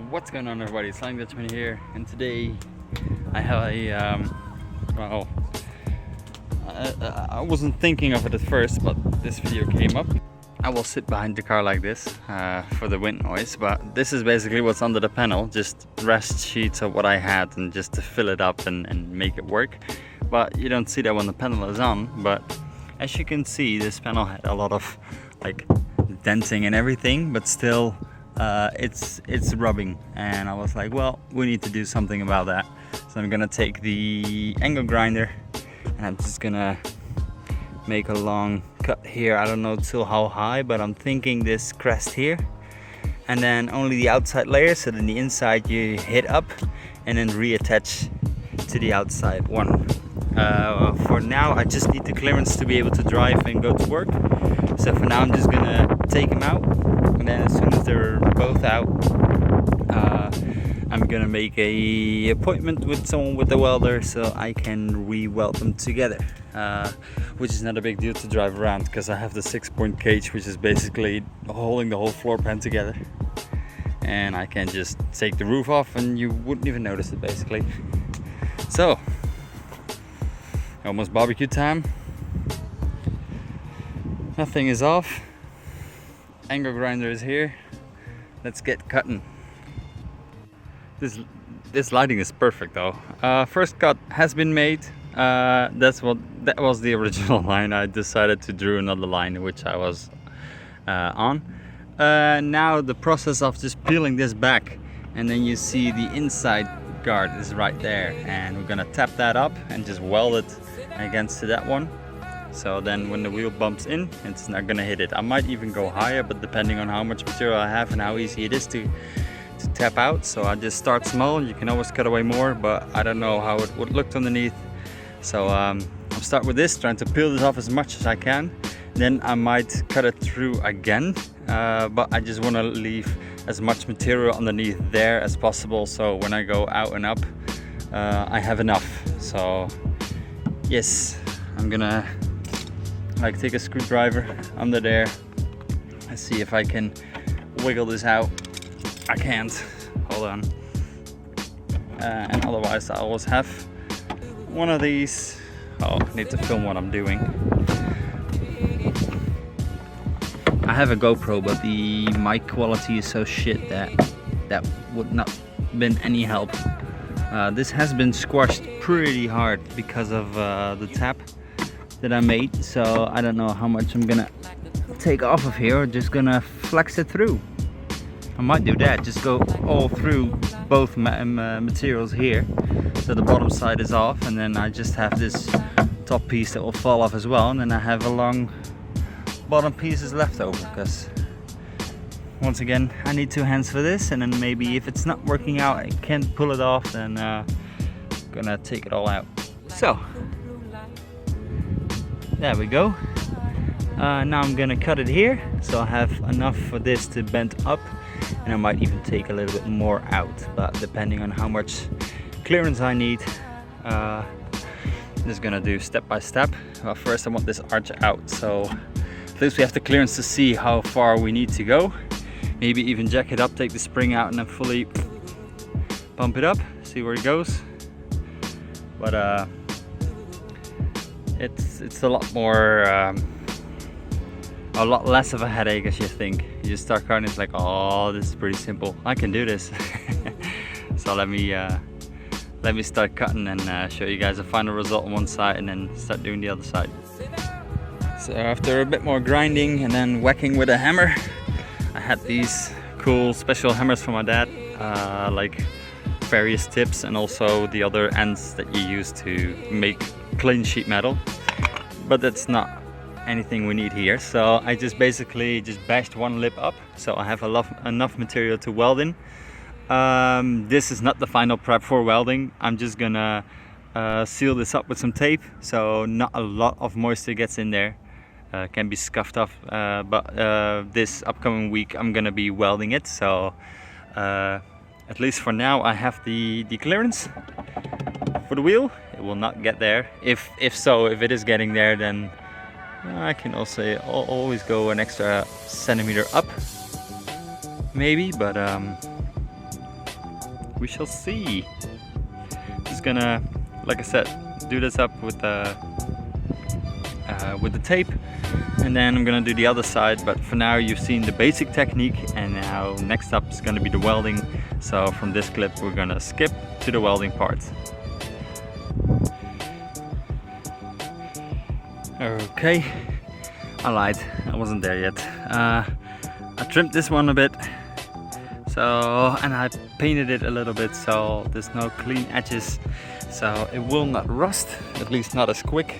What's going on, everybody? It's Flying Dutchman here, and today I have a well, I wasn't thinking of it at first, but this video came up. I will sit behind the car like this for the wind noise, but this is basically what's under the panel, just rest sheets of what I had, and just to fill it up and make it work. But you don't see that when the panel is on. But as you can see, this panel had a lot of like denting and everything, but still it's rubbing, and I was like, well, we need to do something about that. So I'm gonna take the angle grinder and I'm just gonna make a long cut here. I don't know till how high, but I'm thinking this crest here, and then only the outside layer, so then the inside you hit up and then reattach to the outside one. For now I just need the clearance to be able to drive and go to work, so for now I'm just gonna take them out, and then as soon as they're both out, I'm gonna make a appointment with someone with the welder so I can re-weld them together, which is not a big deal to drive around because I have the 6-point cage, which is basically holding the whole floor pan together, and I can just take the roof off and you wouldn't even notice it basically. So almost barbecue time. Nothing is off. Angle grinder is here. Let's get cutting. This lighting is perfect though. First cut has been made. That was the original line. I decided to draw another line which I was on. Now the process of just peeling this back, and then you see the inside guard is right there, and we're gonna tap that up and just weld it against that one. So then when the wheel bumps in, it's not gonna hit it. I might even go higher, but depending on how much material I have and how easy it is to tap out. So I just start small. You can always cut away more, but I don't know how it would look underneath. So I'll start with this, trying to peel this off as much as I can. Then I might cut it through again, but I just want to leave as much material underneath there as possible, so when I go out and up, I have enough. So yes, I'm gonna like take a screwdriver under there and see if I can wiggle this out. I can't, hold on. And otherwise I always have one of these. Oh, I need to film what I'm doing. I have a GoPro, but the mic quality is so shit that would not been any help. This has been squashed pretty hard because of the tap that I made, so I don't know how much I'm gonna take off of here, or just gonna flex it through. I might do that, just go all through both materials here, so the bottom side is off, and then I just have this top piece that will fall off as well, and then I have a long bottom pieces left over, because once again I need 2 hands for this, and then maybe if it's not working out, I can't pull it off, then gonna take it all out. So there we go. Now I'm gonna cut it here, so I have enough for this to bend up, and I might even take a little bit more out, but depending on how much clearance I need, just gonna do step by step. First I want this arch out, so at least we have the clearance to see how far we need to go. Maybe even jack it up, take the spring out, and then fully pump it up, see where it goes. But it's a lot more, a lot less of a headache as you think. You just start cutting, it's like, oh, this is pretty simple. I can do this. So let me start cutting and show you guys the final result on one side, and then start doing the other side. So after a bit more grinding and then whacking with a hammer, I had these cool special hammers from my dad, like various tips, and also the other ends that you use to make clean sheet metal. But that's not anything we need here. So I just basically just bashed one lip up, so I have enough material to weld in. This is not the final prep for welding. I'm just gonna seal this up with some tape, so not a lot of moisture gets in there. Can be scuffed off, but this upcoming week I'm gonna be welding it, so at least for now I have the clearance for the wheel. It will not get there. If it is getting there, then I can also always go an extra centimeter up maybe, but we shall see. Just gonna, like I said, do this up with the tape, and then I'm gonna do the other side. But for now, you've seen the basic technique, and now next up is gonna be the welding. So from this clip, we're gonna skip to the welding part. Okay, I lied, I wasn't there yet. I trimmed this one a bit, and I painted it a little bit so there's no clean edges, so it will not rust, at least not as quick.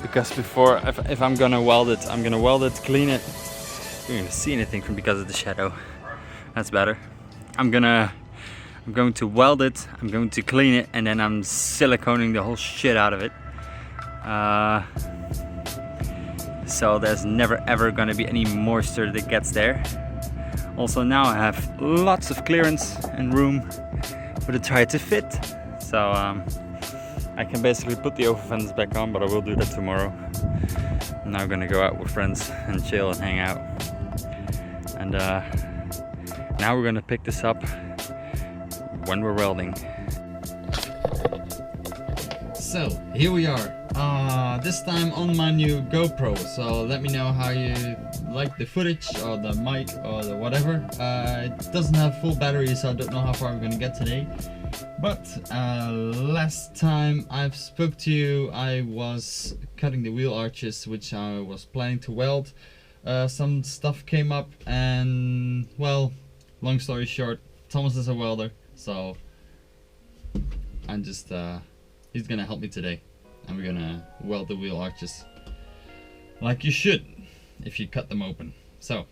Because before, if I'm gonna weld it, clean it. You're gonna see anything because of the shadow. That's better. I'm going to weld it, I'm going to clean it, and then I'm siliconing the whole shit out of it. So there's never ever gonna be any moisture that gets there. Also now I have lots of clearance and room for the tire to fit. So I can basically put the over fenders back on, but I will do that tomorrow. I'm now gonna go out with friends and chill and hang out. And now we're gonna pick this up when we're welding. So here we are. This time on my new GoPro. So let me know how you like the footage or the mic or the whatever. It doesn't have full battery, so I don't know how far we're gonna get today. But last time I've spoke to you, I was cutting the wheel arches, which I was planning to weld. Some stuff came up, and well, long story short, Thomas is a welder, so I'm just he's gonna help me today, and we're gonna weld the wheel arches like you should if you cut them open. So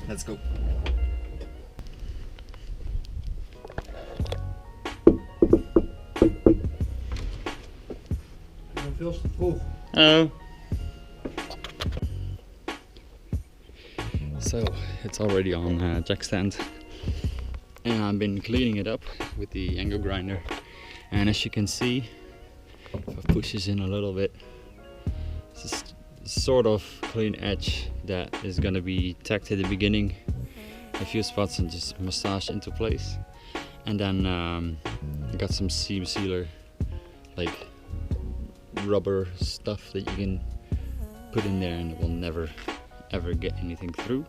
let's go. Hello. So it's already on jack stand, and I've been cleaning it up with the angle grinder, and as you can see, if I push this in a little bit, it's just sort of clean edge that is gonna be tacked at the beginning, a few spots, and just massage into place. And then I got some seam sealer, like rubber stuff that you can put in there, and it will never ever get anything through.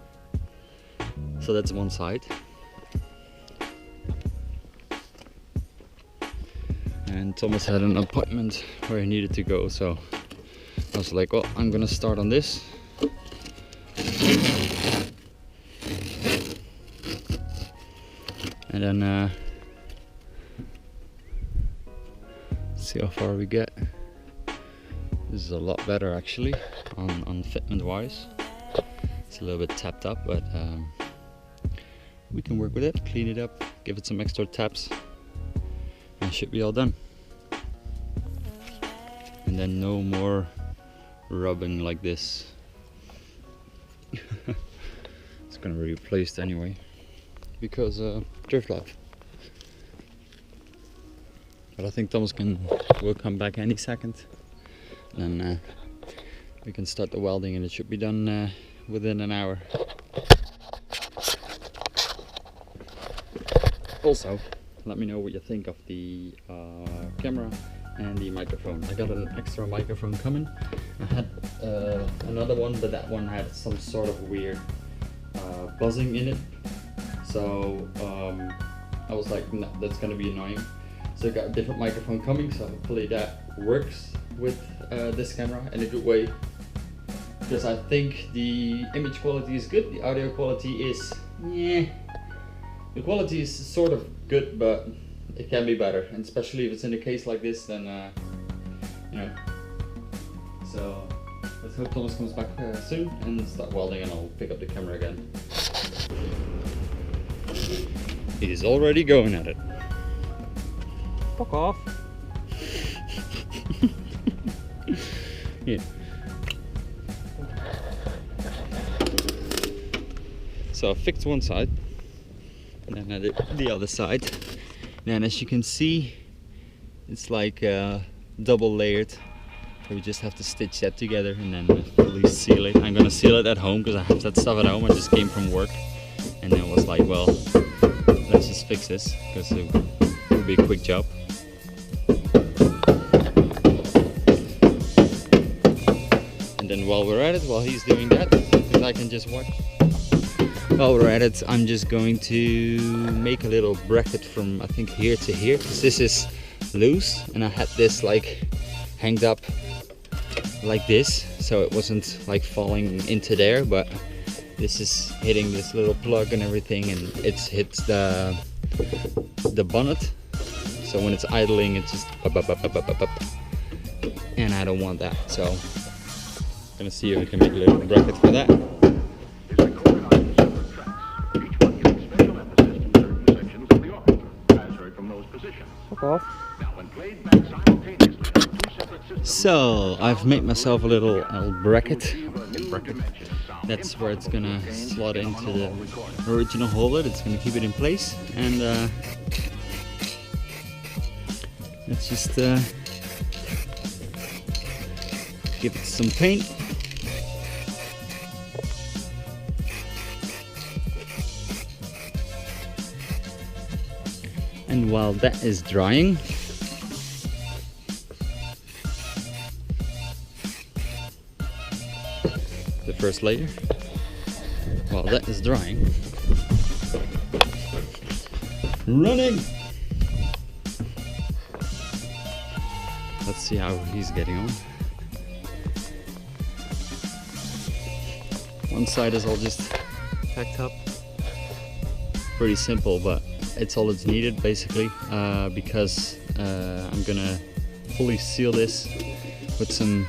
So that's one side. And Thomas had an appointment where he needed to go, so I was like, well, I'm gonna start on this. And then see how far we get. This is a lot better actually on fitment wise. It's a little bit tapped up, but we can work with it, clean it up, give it some extra taps, and it should be all done. And then no more rubbing like this. It's gonna be replaced anyway because drift life. But I think Thomas will come back any second. Then we can start the welding, and it should be done within an hour. Also, let me know what you think of the camera and the microphone. I got an extra microphone coming. I had another one, but that one had some sort of weird buzzing in it. So I was like, no, that's gonna be annoying. So I got a different microphone coming, so hopefully that works with this camera in a good way. Because I think the image quality is good, the audio quality is, yeah. The quality is sort of good, but it can be better, and especially if it's in a case like this, then you know. So let's hope Thomas comes back soon and start welding, and I'll pick up the camera again. He's already going at it. Fuck off. Yeah. So I fixed one side, and then I did the other side. And as you can see, it's like double layered. So we just have to stitch that together and then fully seal it. I'm gonna seal it at home because I have that stuff at home. I just came from work, and then was like, well, let's just fix fix this because it will be a quick job. And then while we're at it, while he's doing that, because I can just watch. While we're at it, I'm just going to make a little bracket from I think here to here, because this is loose and I had this like hanged up like this, so it wasn't like falling into there, but this is hitting this little plug and everything, and it hits the bonnet, so when it's idling it's just up, and I don't want that, so I'm gonna see if we can make a little bracket for that. So I've made myself a little bracket. That's where it's gonna slot into the original holder. It's gonna keep it in place, and let's just give it some paint. And while that is drying, the first layer, while that is drying, running. Let's see how he's getting on. One side is all just packed up. Pretty simple, but it's all that's needed basically, because I'm gonna fully seal this with some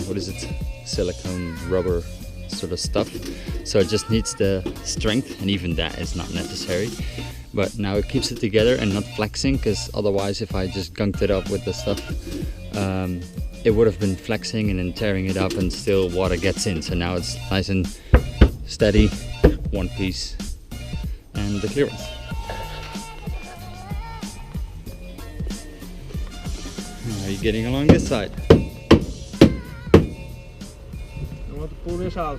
what is it, silicone rubber sort of stuff, so it just needs the strength, and even that is not necessary, but now it keeps it together and not flexing, because otherwise if I just gunked it up with the stuff, it would have been flexing and then tearing it up, and still water gets in. So now it's nice and steady, one piece, and the clearance. How are you getting along this side? I want to pull this out.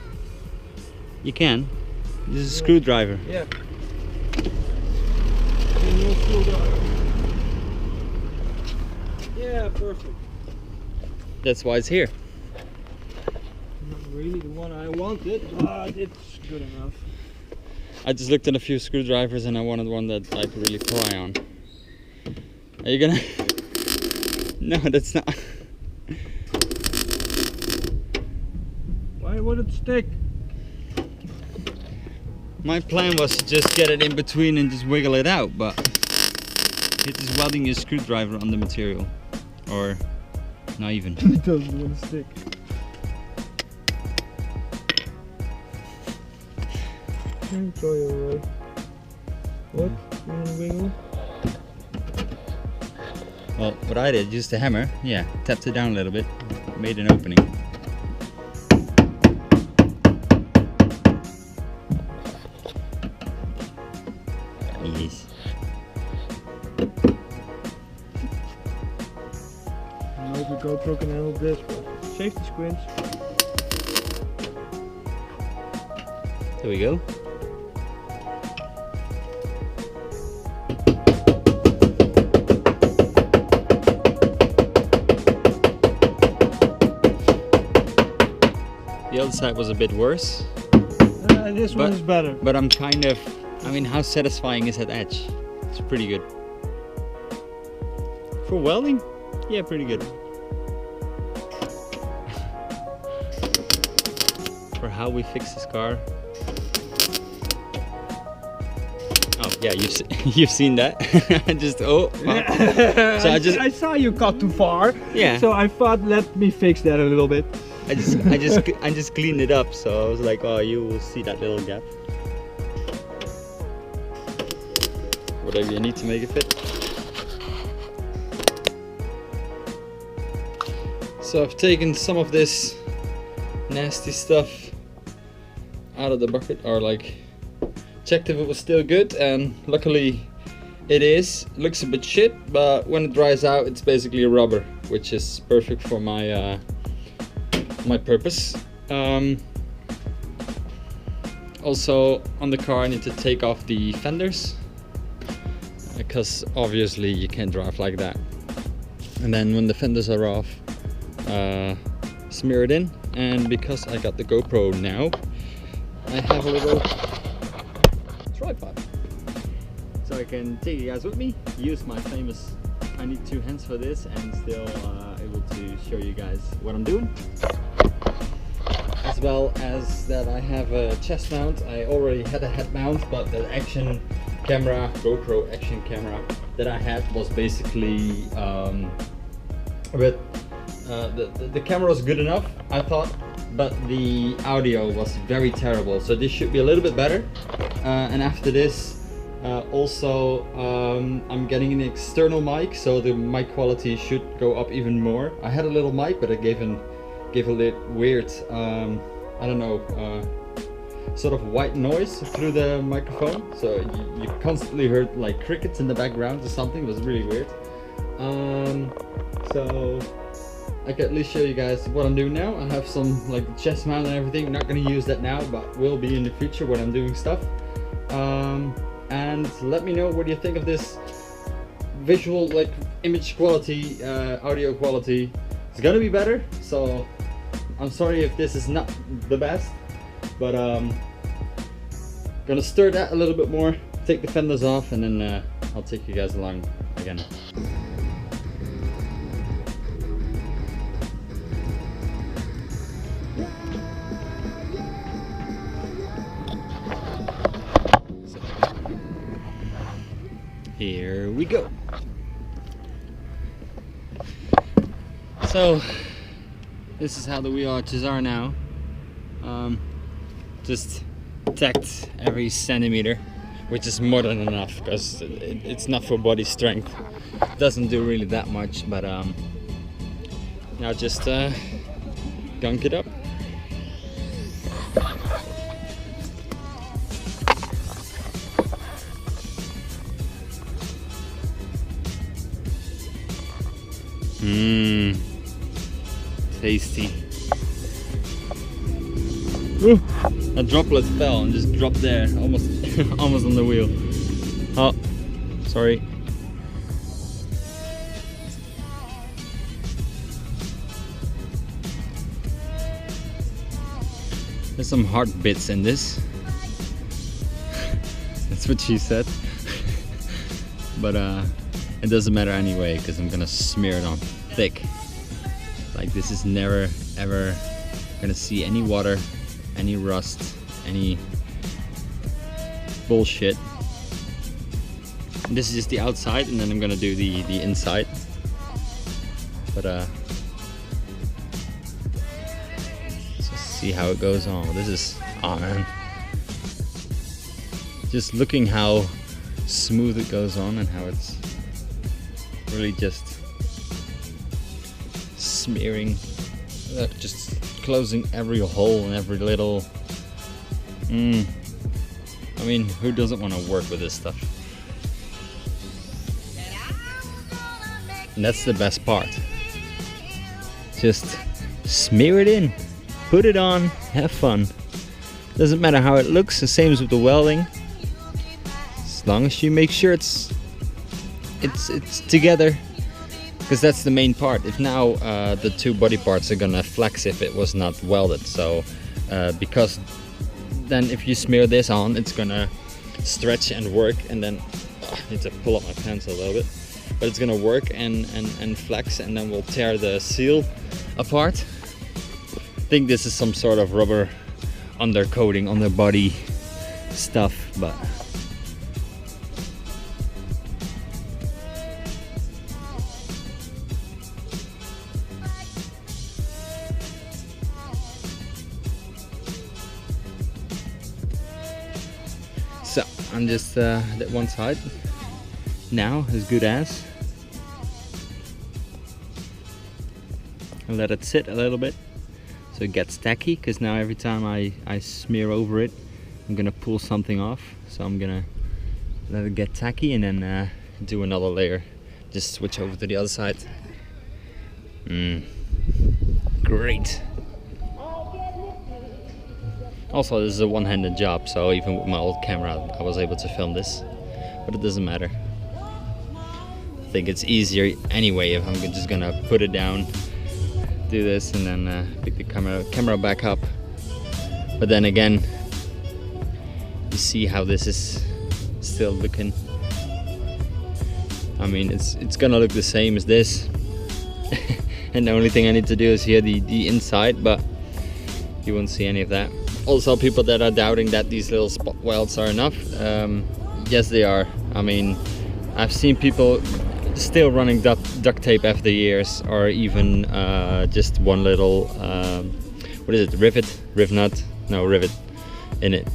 You can. This is a screwdriver. Yeah. New screwdriver. Yeah, perfect. That's why it's here. Not really the one I wanted, but it's good enough. I just looked at a few screwdrivers and I wanted one that I could really pry on. Are you gonna? No, that's not. Why would it stick? My plan was to just get it in between and just wiggle it out, but it is welding your screwdriver on the material. Or not even. It doesn't want to stick. Try your what? You want to wiggle? Well, what I did, used the hammer, yeah, tapped it down a little bit, made an opening. Yes. I know the GoPro can handle this, but safety squints. There we go. The other side was a bit worse. This one is better. But I'm kind of, I mean, how satisfying is that edge? It's pretty good. For welding? Yeah, pretty good. For how we fix this car. Oh yeah, you've seen that. Just so I saw you cut too far. Yeah. So I thought, let me fix that a little bit. I just cleaned it up, so I was like, oh, you will see that little gap. Whatever you need to make it fit. So I've taken some of this nasty stuff out of the bucket, or like checked if it was still good, and luckily it is. It looks a bit shit, but when it dries out it's basically a rubber, which is perfect for my my purpose. Also on the car I need to take off the fenders, because obviously you can't drive like that. And then when the fenders are off, smear it in. And because I got the GoPro now, I have a little tripod, so I can take you guys with me, use my famous I need two hands for this, and still able to show you guys what I'm doing. As well as that I have a chest mount. I already had a head mount, but the action camera, GoPro action camera that I had was basically the camera was good enough, I thought, but the audio was very terrible. So this should be a little bit better. And after this, also I'm getting an external mic, so the mic quality should go up even more. I had a little mic, but it gave a little weird, I don't know, sort of white noise through the microphone. So you constantly heard like crickets in the background or something. It was really weird. So I can at least show you guys what I'm doing now. I have some like chest mount and everything. I'm not going to use that now, but will be in the future when I'm doing stuff. And let me know what you think of this visual, like image quality, audio quality. It's gonna be better, so I'm sorry if this is not the best, but gonna stir that a little bit more, take the fenders off, and then I'll take you guys along again. Here we go. So this is how the wheel arches are now. Just tacked every centimeter, which is more than enough because it's not for body strength. It doesn't do really that much, but now just gunk it up. Mmm, tasty. Ooh, a droplet fell and just dropped there, almost, almost on the wheel. Oh, sorry. There's some hard bits in this. That's what she said. But it doesn't matter anyway, because I'm gonna smear it on thick. Like this is never ever gonna see any water, any rust, any bullshit. And this is just the outside, and then I'm gonna do the inside. But let's just see how it goes on. This is, oh man, just looking how smooth it goes on and how it's really just smearing, just closing every hole and every little. I mean, who doesn't want to work with this stuff? And that's the best part. Just smear it in, put it on, have fun. Doesn't matter how it looks, the same as with the welding. As long as you make sure it's together, because that's the main part. If now the two body parts are gonna flex if it was not welded, so because then if you smear this on, it's gonna stretch and work, and then I need to pull up my pants a little bit, but it's gonna work and flex, and then we'll tear the seal apart. I think this is some sort of rubber undercoating on the body stuff, but so I'm just that one side now as good as. I'll let it sit a little bit so it gets tacky, because now every time I smear over it, I'm gonna pull something off. So I'm gonna let it get tacky and then do another layer. Just switch over to the other side. Great. Also, this is a one-handed job, so even with my old camera I was able to film this, but it doesn't matter. think it's easier anyway if I'm just gonna put it down, do this, and then pick the camera back up. But then again, you see how this is still looking. I mean, it's gonna look the same as this. And the only thing I need to do is here the inside, but you won't see any of that. Also, people that are doubting that these little spot welds are enough, yes they are. I mean, I've seen people still running duct tape after years, or even just one little what is it, rivet in it.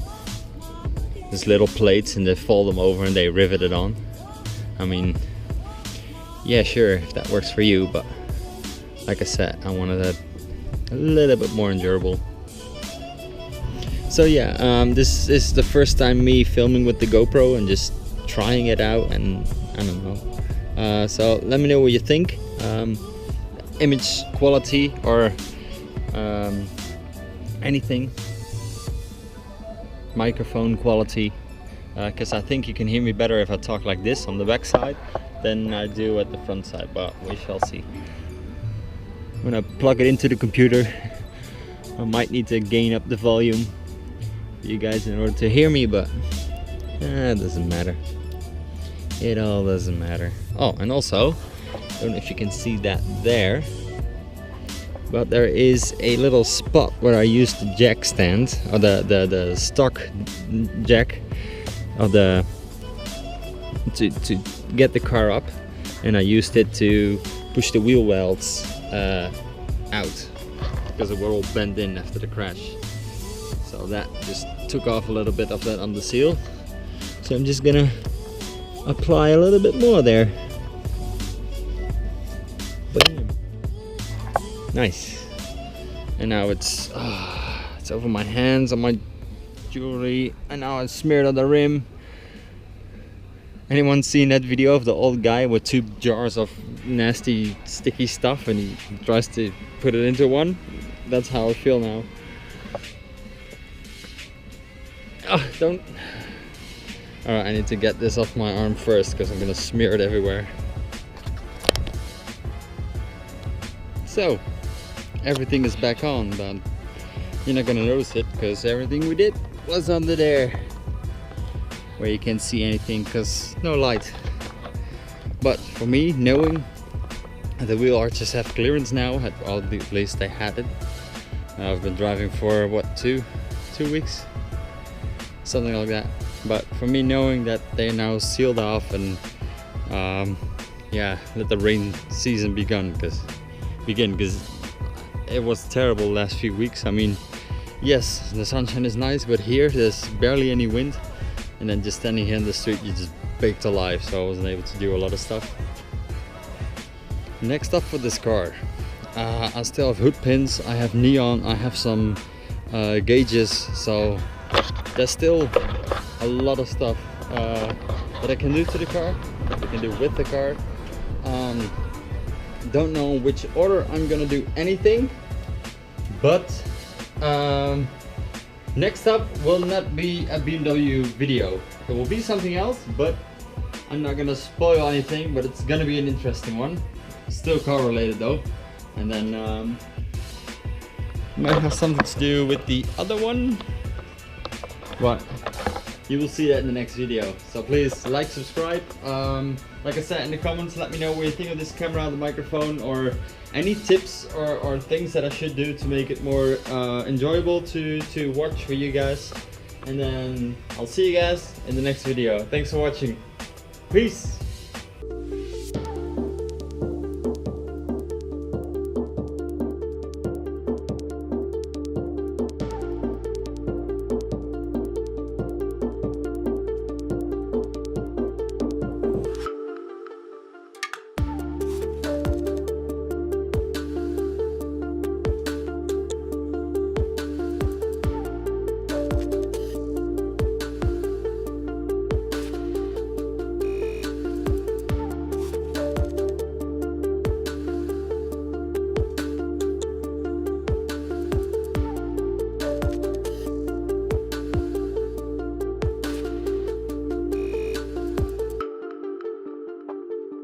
There's little plates and they fold them over and they rivet it on. I mean, yeah, sure, if that works for you, but like I said, I wanted that a little bit more endurable. So yeah, this is the first time me filming with the GoPro and just trying it out, and I don't know. So let me know what you think. Image quality or anything. Microphone quality. Because I think you can hear me better if I talk like this on the back side than I do at the front side, but we shall see. I'm gonna plug it into the computer. I might need to gain up the volume for you guys in order to hear me, but it doesn't matter. It all doesn't matter. Oh, and also, I don't know if you can see that there, but there is a little spot where I used the jack stand, or the stock jack of the to get the car up, and I used it to push the wheel welds out because they were all bent in after the crash. So that just took off a little bit of that on the seal. So I'm just gonna apply a little bit more there. Boom. Nice. And now it's over my hands, on my jewelry, and now it's smeared on the rim. Anyone seen that video of the old guy with 2 jars of nasty sticky stuff and he tries to put it into one? That's how I feel now. Don't. Alright, I need to get this off my arm first because I'm gonna smear it everywhere. So, everything is back on, but you're not gonna notice it because everything we did was under there where you can't see anything because no light. But for me, knowing the wheel arches have clearance now, at least they had it. I've been driving for what, two weeks, something like that. But for me, knowing that they're now sealed off and yeah, let the rain season begin because it was terrible the last few weeks. I mean, yes, the sunshine is nice, but here there's barely any wind, and then just standing here in the street, you just baked alive, so I wasn't able to do a lot of stuff. Next up for this car, I still have hood pins, I have neon, I have some gauges, so there's still a lot of stuff that I can do to the car, that I can do with the car. Don't know which order I'm gonna do anything, but next up will not be a BMW video. It will be something else, but I'm not gonna spoil anything, but it's gonna be an interesting one. Still car related though. And then might have something to do with the other one. But you will see that in the next video. So please like, subscribe. Like I said in the comments, let me know what you think of this camera, the microphone, or any tips or things that I should do to make it more enjoyable to watch for you guys. And then I'll see you guys in the next video. Thanks for watching. Peace.